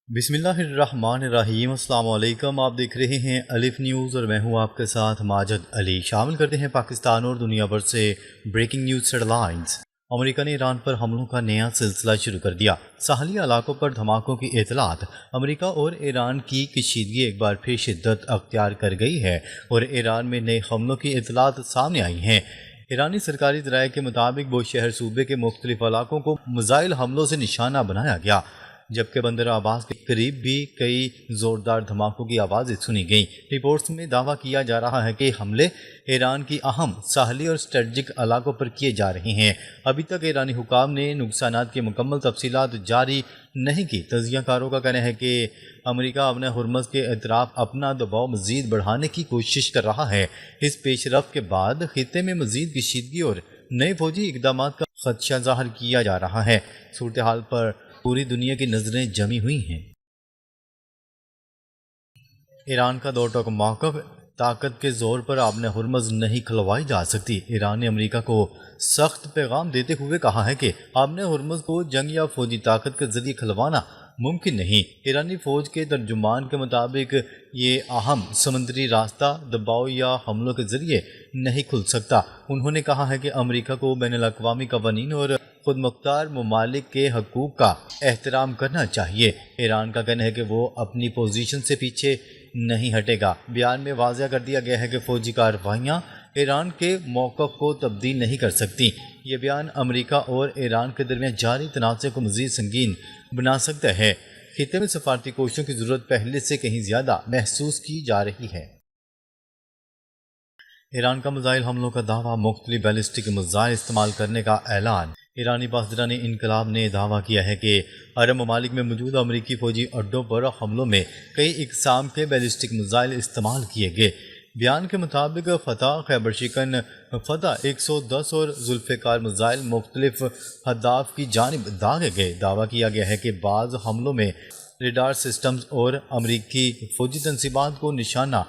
بسم اللہ الرحمن الرحیم۔ السلام علیکم، آپ دیکھ رہے ہیں الف نیوز اور میں ہوں آپ کے ساتھ ماجد علی۔ شامل کرتے ہیں پاکستان اور دنیا بھر سے بریکنگ نیوز ہیڈ لائنز۔ امریکہ نے ایران پر حملوں کا نیا سلسلہ شروع کر دیا۔ ساحلی علاقوں پر دھماکوں کی اطلاعات۔ امریکہ اور ایران کی کشیدگی ایک بار پھر شدت اختیار کر گئی ہے اور ایران میں نئے حملوں کی اطلاعات سامنے آئی ہیں۔ ایرانی سرکاری ذرائع کے مطابق بوشہر صوبے کے مختلف علاقوں کو میزائل حملوں سے نشانہ بنایا گیا، جبکہ بندر عباس کے قریب بھی کئی زوردار دھماکوں کی آوازیں سنی گئیں۔ رپورٹس میں دعویٰ کیا جا رہا ہے کہ حملے ایران کی اہم ساحلی اور اسٹریٹجک علاقوں پر کیے جا رہے ہیں۔ ابھی تک ایرانی حکام نے نقصانات کی مکمل تفصیلات جاری نہیں کی۔ تجزیہ کاروں کا کہنا ہے کہ امریکہ اپنے ہرمز کے اطراف اپنا دباؤ مزید بڑھانے کی کوشش کر رہا ہے۔ اس پیش رفت کے بعد خطے میں مزید کشیدگی اور نئے فوجی اقدامات کا خدشہ ظاہر کیا جا رہا ہے۔ صورتحال پر پوری دنیا کی نظریں جمی ہوئی ہیں۔ ایران کا دو ٹوک موقف۔ طاقت کے زور پر آبِ ہرمز نہیں کھلوائی جا سکتی۔ ایران نے امریکہ کو سخت پیغام دیتے ہوئے کہا ہے کہ آبِ ہرمز کو جنگ یا فوجی طاقت کے ذریعے کھلوانا ممکن نہیں۔ ایرانی فوج کے ترجمان کے مطابق یہ اہم سمندری راستہ دباؤ یا حملوں کے ذریعے نہیں کھل سکتا۔ انہوں نے کہا ہے کہ امریکہ کو بین الاقوامی قوانین اور خود مختار ممالک کے حقوق کا احترام کرنا چاہیے۔ ایران کا کہنا ہے کہ وہ اپنی پوزیشن سے پیچھے نہیں ہٹے گا۔ بیان میں واضح کر دیا گیا ہے کہ فوجی کارروائیاں ایران کے موقف کو تبدیل نہیں کر سکتی۔ یہ بیان امریکہ اور ایران کے درمیان جاری تنازع کو مزید سنگین بنا سکتا ہے۔ خطے میں سفارتی کوششوں کی ضرورت پہلے سے کہیں زیادہ محسوس کی جا رہی ہے۔ ایران کا میزائل حملوں کا دعویٰ۔ مختلف بیلسٹک میزائل استعمال کرنے کا اعلان۔ ایرانی پاسداران انقلاب نے دعویٰ کیا ہے کہ عرب ممالک میں موجود امریکی فوجی اڈوں پر حملوں میں کئی اقسام کے بیلسٹک میزائل استعمال کیے گئے۔ بیان کے مطابق فتح، خیبر شکن، فتح 110 اور ذوالفقار میزائل مختلف اہداف کی جانب داغے گئے۔ دعویٰ کیا گیا ہے کہ بعض حملوں میں ریڈار سسٹمز اور امریکی فوجی تنصیبات کو نشانہ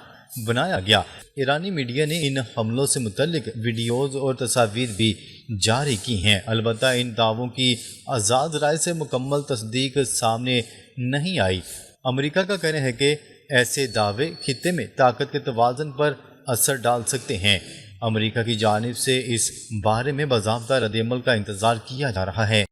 بنایا گیا۔ ایرانی میڈیا نے ان حملوں سے متعلق ویڈیوز اور تصاویر بھی جاری کی ہیں، البتہ ان دعووں کی آزاد رائے سے مکمل تصدیق سامنے نہیں آئی۔ امریکہ کا کہنا ہے کہ ایسے دعوے خطے میں طاقت کے توازن پر اثر ڈال سکتے ہیں۔ امریکہ کی جانب سے اس بارے میں باضابطہ ردعمل کا انتظار کیا جا رہا ہے۔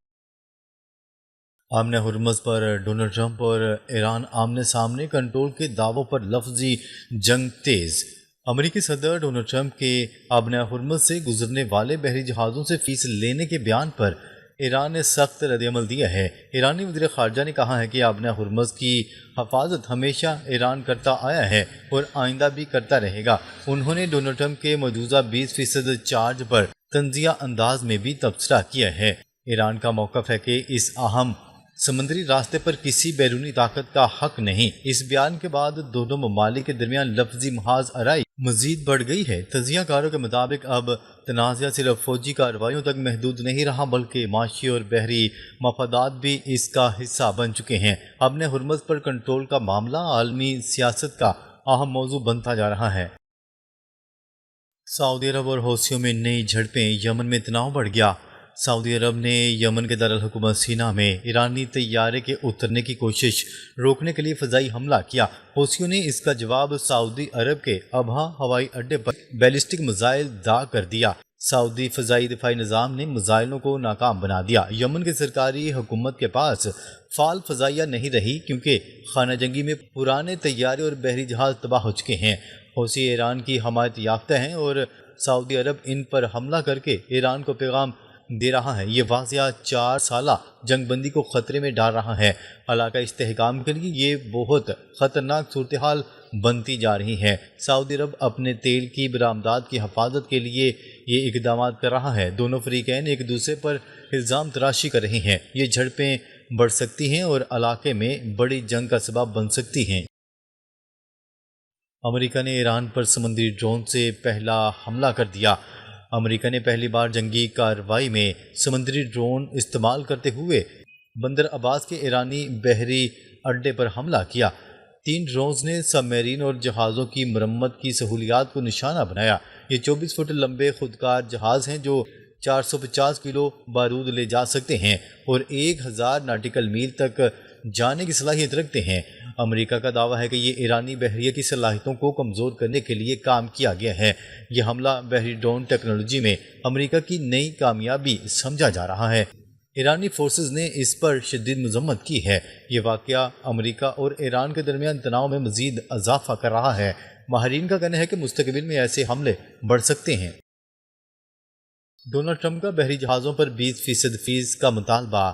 آبِ ہرمز پر ڈونلڈ ٹرمپ اور ایران آمنے سامنے، کنٹرول کے دعووں پر لفظی جنگ تیز۔ امریکی صدر ڈونلڈ ٹرمپ کے آبِ ہرمز سے گزرنے والے بحری جہازوں سے فیس لینے کے بیان پر ایران نے سخت ردعمل دیا ہے۔ ایرانی وزیر خارجہ نے کہا ہے کہ آبِ ہرمز کی حفاظت ہمیشہ ایران کرتا آیا ہے اور آئندہ بھی کرتا رہے گا۔ انہوں نے ڈونلڈ ٹرمپ کے مجوزہ 20% چارج پر طنزیہ انداز میں بھی تبصرہ کیا ہے۔ ایران کا موقف ہے کہ اس اہم سمندری راستے پر کسی بیرونی طاقت کا حق نہیں۔ اس بیان کے بعد دونوں ممالک کے درمیان لفظی محاذ آرائی مزید بڑھ گئی ہے۔ تجزیہ کاروں کے مطابق اب تنازع صرف فوجی کارروائیوں تک محدود نہیں رہا، بلکہ معاشی اور بحری مفادات بھی اس کا حصہ بن چکے ہیں۔ آبِ ہرمز پر کنٹرول کا معاملہ عالمی سیاست کا اہم موضوع بنتا جا رہا ہے۔ سعودی عرب اور حوثیوں میں نئی جھڑپیں۔ یمن میں تناؤ بڑھ گیا۔ سعودی عرب نے یمن کے دارالحکومت سینا میں ایرانی طیارے کے اترنے کی کوشش روکنے کے لیے فضائی حملہ کیا۔ حوثیوں نے اس کا جواب سعودی عرب کے ابہا ہوائی اڈے پر بیلسٹک میزائل داغ کر دیا۔ سعودی فضائی دفاعی نظام نے میزائلوں کو ناکام بنا دیا۔ یمن کی سرکاری حکومت کے پاس فعال فضائیہ نہیں رہی کیونکہ خانہ جنگی میں پرانے طیارے اور بحری جہاز تباہ ہو چکے ہیں۔ حوثی ایران کی حمایت یافتہ ہیں اور سعودی عرب ان پر حملہ کر کے ایران کو پیغام دے رہا ہے۔ یہ واقعہ 4 سالہ جنگ بندی کو خطرے میں ڈال رہا ہے۔ علاقہ استحکام کے لیے یہ بہت خطرناک صورتحال بنتی جا رہی ہے۔ سعودی عرب اپنے تیل کی برآمدات کی حفاظت کے لیے یہ اقدامات کر رہا ہے۔ دونوں فریقین ایک دوسرے پر الزام تراشی کر رہے ہیں۔ یہ جھڑپیں بڑھ سکتی ہیں اور علاقے میں بڑی جنگ کا سبب بن سکتی ہیں۔ امریکہ نے ایران پر سمندری ڈرون سے پہلا حملہ کر دیا۔ امریکہ نے پہلی بار جنگی کارروائی میں سمندری ڈرون استعمال کرتے ہوئے بندر عباس کے ایرانی بحری اڈے پر حملہ کیا۔ 3 ڈرونز نے سب میرین اور جہازوں کی مرمت کی سہولیات کو نشانہ بنایا۔ یہ 24 فٹ لمبے خودکار جہاز ہیں جو 450 کلو بارود لے جا سکتے ہیں اور 1000 ناٹیکل میل تک جانے کی صلاحیت رکھتے ہیں۔ امریکہ کا دعویٰ ہے کہ یہ ایرانی بحریہ کی صلاحیتوں کو کمزور کرنے کے لیے کام کیا گیا ہے۔ یہ حملہ بحری ڈرون ٹیکنالوجی میں امریکہ کی نئی کامیابی سمجھا جا رہا ہے۔ ایرانی فورسز نے اس پر شدید مذمت کی ہے۔ یہ واقعہ امریکہ اور ایران کے درمیان تناؤ میں مزید اضافہ کر رہا ہے۔ ماہرین کا کہنا ہے کہ مستقبل میں ایسے حملے بڑھ سکتے ہیں۔ ڈونلڈ ٹرمپ کا بحری جہازوں پر 20% فیس کا مطالبہ۔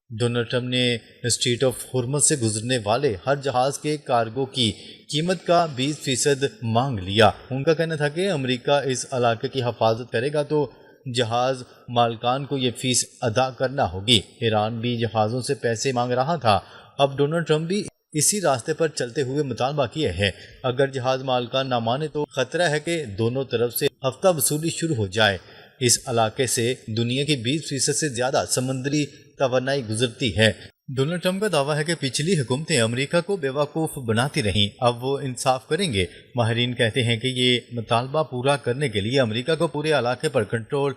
ڈونلڈ ٹرمپ نے اسٹریٹ آف ہرمز سے گزرنے والے ہر جہاز کے کارگو کی قیمت کا 20% مانگ لیا۔ ان کا کہنا تھا کہ امریکہ اس علاقے کی حفاظت کرے گا تو جہاز مالکان کو یہ فیس ادا کرنا ہوگی۔ ایران بھی جہازوں سے پیسے مانگ رہا تھا۔ اب ڈونلڈ ٹرمپ بھی اسی راستے پر چلتے ہوئے مطالبہ کیا ہے۔ اگر جہاز مالکان نہ مانے تو خطرہ ہے کہ دونوں طرف سے ہفتہ وصولی شروع ہو جائے۔ اس علاقے سے دنیا کی 20% سے زیادہ سمندری توانائی گزرتی ہے۔ ڈونلڈ ٹرمپ کا دعویٰ ہے کہ پچھلی حکومتیں امریکہ کو بیوقوف بناتی رہیں، اب وہ انصاف کریں گے۔ ماہرین کہتے ہیں کہ یہ مطالبہ پورا کرنے کے لیے امریکہ کو پورے علاقے پر کنٹرول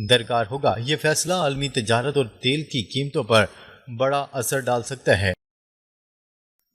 درکار ہوگا۔ یہ فیصلہ عالمی تجارت اور تیل کی قیمتوں پر بڑا اثر ڈال سکتا ہے۔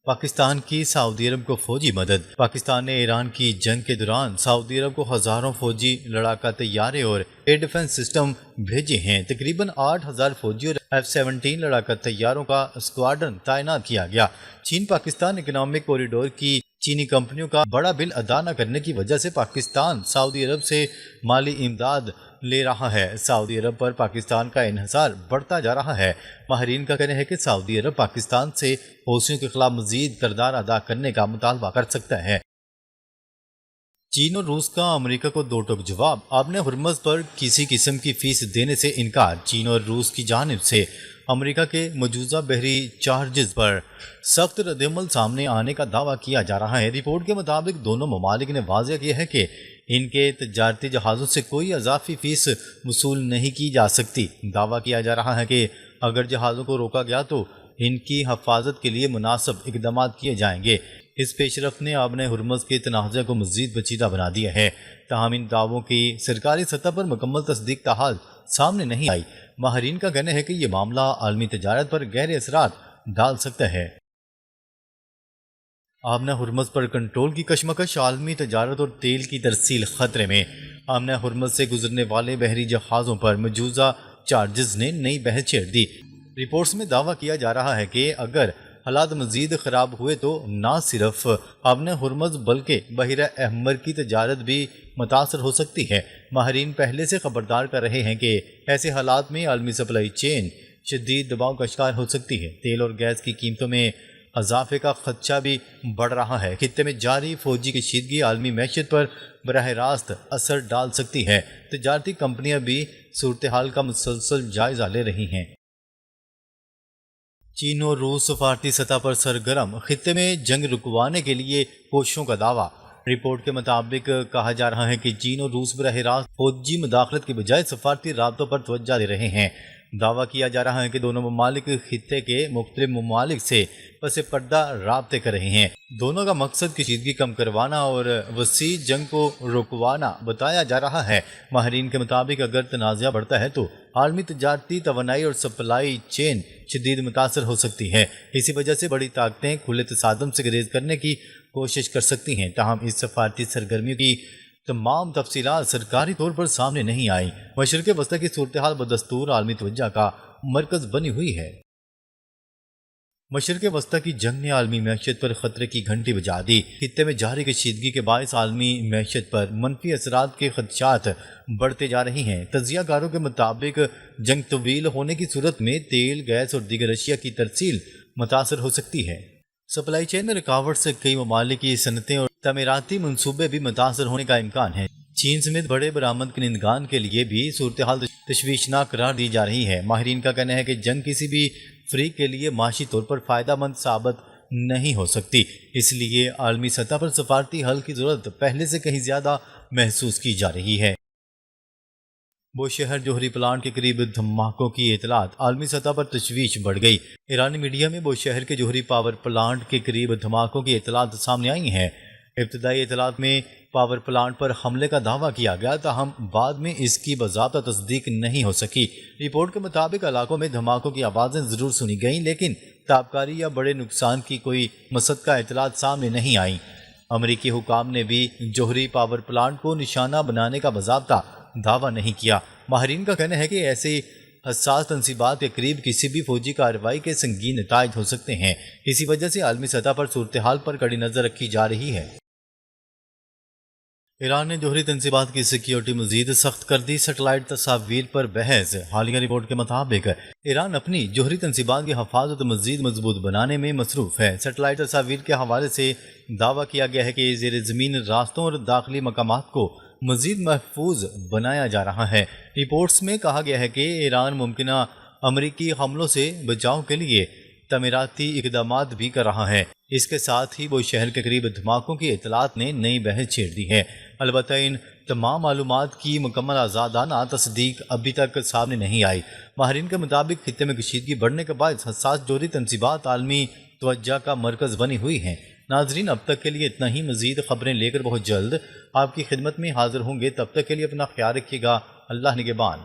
پاکستان کی سعودی عرب کو فوجی مدد۔ پاکستان نے ایران کی جنگ کے دوران سعودی عرب کو ہزاروں فوجی لڑاکا طیارے اور ایئر ڈیفنس سسٹم بھیجے ہیں۔ تقریباً 8,000 فوجی اور F-17 لڑاکا طیاروں کا اسکواڈرن تعینات کیا گیا۔ چین پاکستان اکنامک کوریڈور کی چینی کمپنیوں کا بڑا بل ادا نہ کرنے کی وجہ سے پاکستان سعودی عرب سے مالی امداد لے رہا ہے۔ سعودی عرب پر پاکستان کا انحصار بڑھتا جا رہا ہے۔ ماہرین کا کہنا ہے کہ سعودی عرب پاکستان سے حوثیوں کے خلاف مزید کردار ادا کرنے کا مطالبہ کر سکتا ہے۔ چین اور روس کا امریکہ کو دو ٹوک جواب۔ آبِ ہرمز پر کسی قسم کی فیس دینے سے انکار۔ چین اور روس کی جانب سے امریکہ کے مجوزہ بحری چارجز پر سخت ردعمل سامنے آنے کا دعویٰ کیا جا رہا ہے۔ رپورٹ کے مطابق دونوں ممالک نے واضح کیا ہے کہ ان کے تجارتی جہازوں سے کوئی اضافی فیس وصول نہیں کی جا سکتی۔ دعویٰ کیا جا رہا ہے کہ اگر جہازوں کو روکا گیا تو ان کی حفاظت کے لیے مناسب اقدامات کیے جائیں گے۔ اس پیش رفت نے آبِ ہرمز کے تنازع کو مزید پیچیدہ بنا دیا ہے۔ تاہم ان دعووں کی سرکاری سطح پر مکمل تصدیق تاحال سامنے نہیں آئی۔ ماہرین کا کہنا ہے کہ یہ معاملہ عالمی تجارت پر گہرے اثرات ڈال سکتا ہے۔ آبِ ہرمز پر کنٹرول کی کشمکش، عالمی تجارت اور تیل کی ترسیل خطرے میں۔ آبِ ہرمز سے گزرنے والے بحری جہازوں پر مجوزہ چارجز نے نئی بحث چھیڑ دی۔ رپورٹس میں دعویٰ کیا جا رہا ہے کہ اگر حالات مزید خراب ہوئے تو نہ صرف آبِ ہرمز بلکہ بحیرہ احمر کی تجارت بھی متاثر ہو سکتی ہے۔ ماہرین پہلے سے خبردار کر رہے ہیں کہ ایسے حالات میں عالمی سپلائی چین شدید دباؤ کا شکار ہو سکتی ہے۔ تیل اور گیس کی قیمتوں میں اضافے کا خدشہ بھی بڑھ رہا ہے۔ خطے میں جاری فوجی کشیدگی عالمی معیشت پر براہ راست اثر ڈال سکتی ہے۔ تجارتی کمپنیاں بھی صورتحال کا مسلسل جائزہ لے رہی ہیں۔ چین اور روس سفارتی سطح پر سرگرم، خطے میں جنگ رکوانے کے لیے کوششوں کا دعویٰ۔ رپورٹ کے مطابق کہا جا رہا ہے کہ چین اور روس براہ راست فوجی مداخلت کے بجائے سفارتی رابطوں پر توجہ دے رہے ہیں۔ دعویٰ کیا جا رہا ہے کہ دونوں ممالک خطے کے مختلف ممالک سے پس پردہ رابطے کر رہے ہیں۔ دونوں کا مقصد کشیدگی کم کروانا اور وسیع جنگ کو رکوانا بتایا جا رہا ہے۔ ماہرین کے مطابق اگر تنازع بڑھتا ہے تو عالمی تجارتی توانائی اور سپلائی چین شدید متاثر ہو سکتی ہے۔ اسی وجہ سے بڑی طاقتیں کھلے تصادم سے گریز کرنے کی کوشش کر سکتی ہیں۔ تاہم اس سفارتی سرگرمی کی تمام تفصیلات سرکاری طور پر سامنے نہیں آئیں۔ مشرق وسطی کی صورتحال بدستور عالمی توجہ کا مرکز بنی ہوئی ہے۔ مشرق وسطی کی جنگ نے عالمی معیشت پر خطرے کی گھنٹی بجا دی۔ خطے میں جاری کشیدگی کے باعث عالمی معیشت پر منفی اثرات کے خدشات بڑھتے جا رہی ہیں۔ تجزیہ کاروں کے مطابق جنگ طویل ہونے کی صورت میں تیل، گیس اور دیگر اشیاء کی ترسیل متاثر ہو سکتی ہے۔ سپلائی چین میں رکاوٹ سے کئی ممالک کی صنعتیں اور تعمیراتی منصوبے بھی متاثر ہونے کا امکان ہے۔ چین سمیت بڑے برآمد کنندگان کے لیے بھی صورتحال تشویشناک قرار دی جا رہی ہے۔ ماہرین کا کہنا ہے کہ جنگ کسی بھی فریق کے لیے معاشی طور پر فائدہ مند ثابت نہیں ہو سکتی، اس لیے عالمی سطح پر سفارتی حل کی ضرورت پہلے سے کہیں زیادہ محسوس کی جا رہی ہے۔ بوشہر جوہری پلانٹ کے قریب دھماکوں کی اطلاعات، عالمی سطح پر تشویش بڑھ گئی۔ ایرانی میڈیا میں بوشہر کے جوہری پاور پلانٹ کے قریب دھماکوں کی اطلاعات سامنے آئی ہیں۔ ابتدائی اطلاعات میں پاور پلانٹ پر حملے کا دعویٰ کیا گیا، تاہم بعد میں اس کی باضابطہ تصدیق نہیں ہو سکی۔ رپورٹ کے مطابق علاقوں میں دھماکوں کی آوازیں ضرور سنی گئیں، لیکن تابکاری یا بڑے نقصان کی کوئی مصدقہ اطلاعات سامنے نہیں آئیں۔ امریکی حکام نے بھی جوہری پاور پلانٹ کو نشانہ بنانے کا باضابطہ دعویٰ نہیں کیا۔ ماہرین کا کہنا ہے کہ ایسے حساس تنصیبات کے قریب کسی بھی فوجی کارروائی کے سنگین نتائج ہو سکتے ہیں۔ اسی وجہ سے عالمی سطح پر صورتحال پر کڑی نظر رکھی جا رہی ہے۔ ایران نے جوہری تنصیبات کی سیکیورٹی مزید سخت کر دی، سیٹلائٹ تصاویر پر بحث۔ حالیہ رپورٹ کے مطابق ایران اپنی جوہری تنصیبات کی حفاظت مزید مضبوط بنانے میں مصروف ہے۔ سیٹلائٹ تصاویر کے حوالے سے دعویٰ کیا گیا ہے کہ زیر زمین راستوں اور داخلی مقامات کو مزید محفوظ بنایا جا رہا ہے۔ رپورٹس میں کہا گیا ہے کہ ایران ممکنہ امریکی حملوں سے بچاؤ کے لیے تعمیراتی اقدامات بھی کر رہا ہے۔ اس کے ساتھ ہی وہ شہر کے قریب دھماکوں کی اطلاعات نے نئی بحث چھیڑ دی ہے۔ البتہ ان تمام معلومات کی مکمل آزادانہ تصدیق ابھی تک سامنے نہیں آئی۔ ماہرین کے مطابق خطے میں کشیدگی بڑھنے کے باعث حساس جوہری تنصیبات عالمی توجہ کا مرکز بنی ہوئی ہیں۔ ناظرین، اب تک کے لیے اتنا ہی۔ مزید خبریں لے کر بہت جلد آپ کی خدمت میں حاضر ہوں گے۔ تب تک کے لیے اپنا خیال رکھیے گا۔ اللہ نگہبان۔